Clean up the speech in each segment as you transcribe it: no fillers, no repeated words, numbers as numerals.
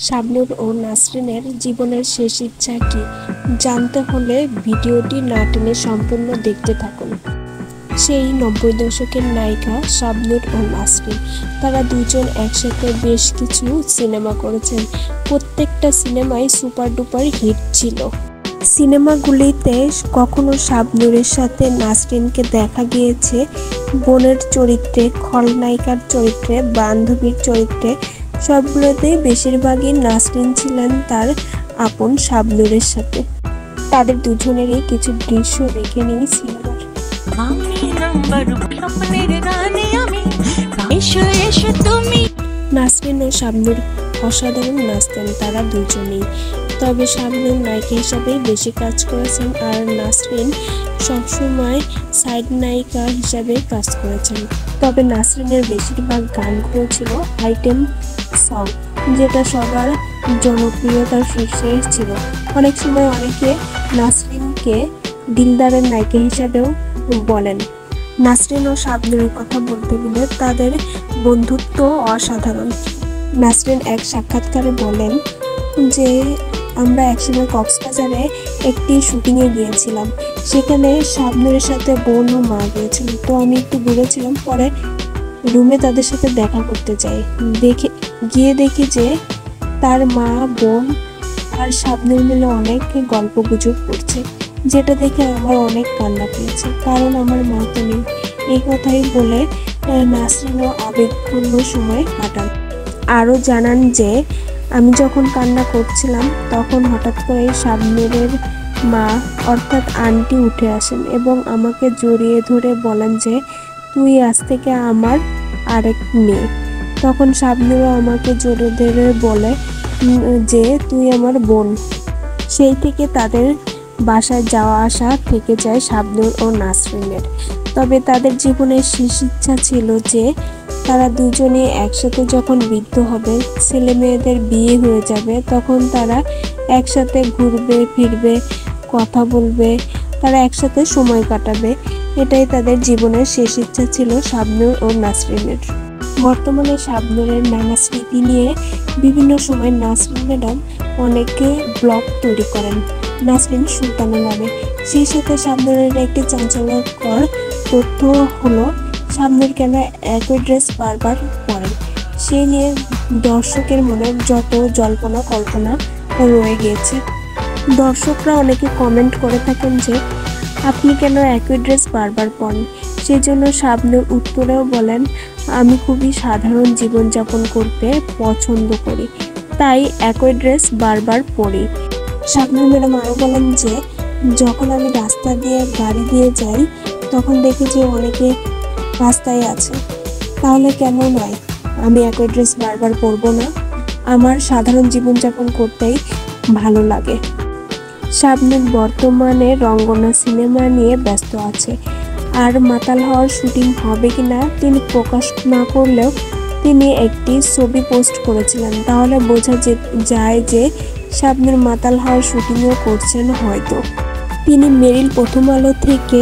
শাবনূর ও নাসরিনের জীবনের শেষ ইচ্ছা কি জানতে হলে ভিডিওটি না টেনে সম্পূর্ণ দেখতে থাকুন। সেই 90 দশকের নায়িকা শাবনূর ও নাসরিন, তারা দুজন একসাথে বেশ কিছু সিনেমা করেছেন। প্রত্যেকটা সিনেমাই সুপার ডুপার হিট ছিল। সিনেমাগুলিতে কখনো শাবনূরের সাথে নাসরিনকে দেখা গিয়েছে বোনের চরিত্রে, খলনায়িকার চরিত্রে, বান্ধবীর চরিত্রে। সবগুলোতেই বেশিরভাগই নাসরিন ছিলেন তার আপন শাবনূরের সাথে। তাদের দুজনেরই কিছু দৃশ্য দেখে নিই সিনেমার। নাসরিন ও শাবনূর অসাধারণ নাচতেন তারা দুজনেই, তবে শাবনূর নায়িকা হিসাবে বেশি কাজ করেছেন আর নাসরিন সবসময় সাইড নায়িকা হিসাবে কাজ করেছেন। তবে নাসরিনের বেশিরভাগ গানগুলো ছিল আইটেম সং, যেটা সবার জনপ্রিয়তার শীর্ষে ছিল। অনেক সময় অনেকে নাসরিনকে দিলদারের নায়িকা হিসাবেও বলেন। নাসরিন ও শাবনূরের কথা বলতে গেলে তাদের বন্ধুত্ব অসাধারণ। নাসরিন এক সাক্ষাৎকারে বলেন যে, আমরা একসময় কক্সবাজারে একটি শুটিংয়ে গিয়েছিলাম। সেখানে শাবনূরের সাথে বোন ও মা গিয়েছিলেন। তো আমি একটু দূরে ছিলাম, পরে রুমে তাদের সাথে দেখা করতে যাই। গিয়ে দেখি যে তার মা, বোন আর শাবনূর মিলে অনেক গল্প গুজব করছে, যেটা দেখে আমার অনেক কান্না পেয়েছে, কারণ আমার মা তো নেই। এই কথাই বলে নাসরিনও আবেগপূর্ণ সময় কাটান। আরও জানান যে, আমি যখন কান্না করছিলাম তখন হঠাৎ করে শাবনূরের মা অর্থাৎ আন্টি উঠে আসেন এবং আমাকে জড়িয়ে ধরে বলেন যে, তুই আজ থেকে আমার আরেক মেয়ে। তখন শাবনূরও আমাকে জড়িয়ে ধরে বলে যে, তুই আমার বোন। সেই থেকে তাদের বাসায় যাওয়া আসা থেকে যায় শাবনূর ও নাসরিনের। তবে তাদের জীবনের শেষ ইচ্ছা ছিল যে তারা দুজনে একসাথে যখন বৃদ্ধ হবে, ছেলে মেয়েদের বিয়ে হয়ে যাবে, তখন তারা একসাথে ঘুরবে ফিরবে, কথা বলবে, তারা একসাথে সময় কাটাবে। এটাই তাদের জীবনের শেষ ইচ্ছা ছিল শাবনূর ও নাসরিনের। বর্তমানে শাবনূরের নানা স্মৃতি নিয়ে বিভিন্ন সময় নাসরিন ম্যাডাম অনেকে ব্লগ তৈরি করেন নাসরিন সুলতানা নামে। সেই সাথে শাবনূরের একটি চাঞ্চল্যকর তথ্য হলো শাবনূর কেন একই ড্রেস বারবার পরেন। সেই নিয়ে দর্শকের মনে যত জল্পনা কল্পনা রয়ে গিয়েছে। দর্শকরা অনেকে কমেন্ট করে থাকেন যে, আপনি কেন একই ড্রেস বারবার পরেন? সেই জন্য শাবনূর উত্তরেও বলেন, আমি খুবই সাধারণ জীবনযাপন করতে পছন্দ করি, তাই একই ড্রেস বারবার পরি। শাবনূর ম্যাডাম আরও বলেন যে, যখন আমি রাস্তা দিয়ে গাড়ি দিয়ে যাই তখন দেখি যে অনেকে রাস্তায় আছে, তাহলে কেন নয় আমি একই ড্রেস বারবার পরবো না? আমার সাধারণ জীবনযাপন করতেই ভালো লাগে। শাবনূর বর্তমানে রঙ্গনা সিনেমা নিয়ে ব্যস্ত আছে, আর মাতাল হওয়ার শুটিং হবে কিনা তিনি প্রকাশ না করলেও তিনি একটি ছবি পোস্ট করেছিলেন। তাহলে বোঝা যায় যে শাবনূর মাতাল হওয়ার শুটিংও করছেন হয়তো। তিনি মেরিল প্রথম আলো থেকে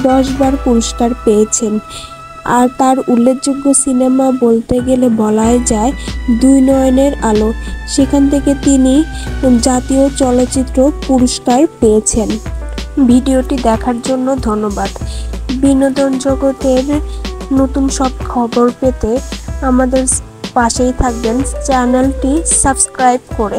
10 বার পুরস্কার পেয়েছেন, আর তার উল্লেখযোগ্য সিনেমা বলতে গেলে বলাই যায় দুই নয়নের আলো। সেখান থেকে তিনি জাতীয় চলচ্চিত্র পুরস্কার পেয়েছেন। ভিডিওটি দেখার জন্য ধন্যবাদ। বিনোদন জগতের নতুন সব খবর পেতে আমাদের পাশেই থাকবেন চ্যানেলটি সাবস্ক্রাইব করে।